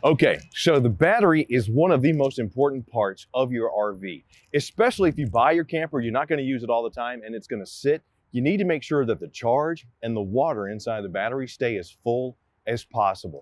Okay, so the battery is one of the most important parts of your RV, especially if you buy your camper, you're not going to use it all the time and it's going to sit. You need to make sure that the charge and the water inside the battery stay as full as possible.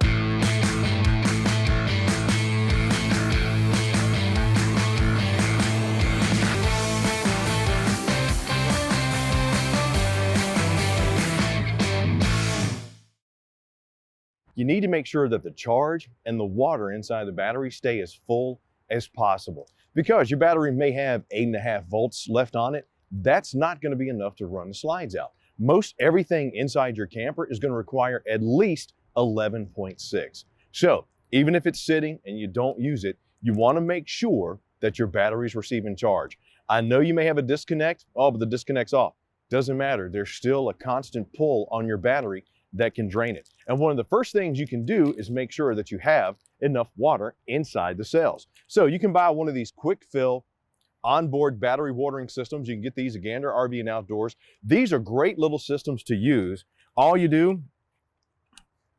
You need to make sure that the charge and the water inside the battery stay as full as possible. Because your battery may have 8.5 volts left on it, that's not going to be enough to run the slides out. Most everything inside your camper is going to require at least 11.6. So even if it's sitting and you don't use it, you want to make sure that your battery is receiving charge. I know you may have a disconnect, but the disconnect's off. Doesn't matter, there's still a constant pull on your battery that can drain it. And one of the first things you can do is make sure that you have enough water inside the cells. So you can buy one of these quick fill onboard battery watering systems. You can get these at Gander RV and Outdoors. These are great little systems to use. All you do,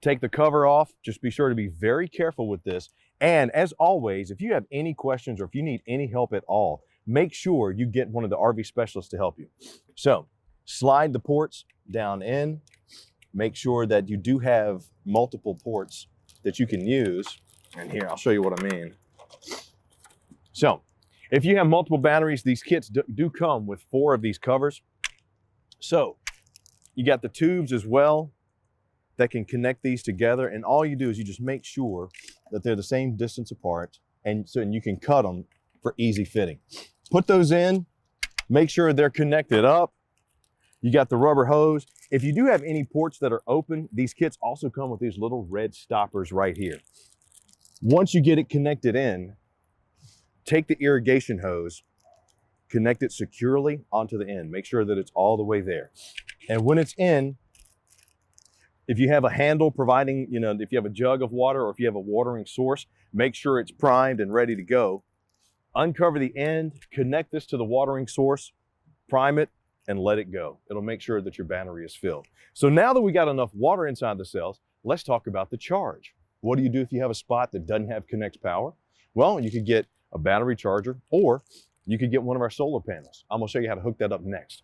take the cover off. Just be sure to be very careful with this. And as always, if you have any questions or if you need any help at all, make sure you get one of the RV specialists to help you. So slide the ports down in. Make sure that you do have multiple ports that you can use. And here, I'll show you what I mean. So if you have multiple batteries, these kits do come with 4 of these covers. So you got the tubes as well that can connect these together. And all you do is you just make sure that they're the same distance apart and you can cut them for easy fitting. Put those in, make sure they're connected up. You got the rubber hose. If you do have any ports that are open, these kits also come with these little red stoppers right here. Once you get it connected in, take the irrigation hose, connect it securely onto the end. Make sure that it's all the way there. And when it's in, if you have a handle providing, if you have a jug of water or if you have a watering source, make sure it's primed and ready to go. Uncover the end, connect this to the watering source, prime it, and let it go. It'll make sure that your battery is filled. So now that we got enough water inside the cells, let's talk about the charge. What do you do if you have a spot that doesn't have Connect power? Well, you could get a battery charger or you could get one of our solar panels. I'm gonna show you how to hook that up next.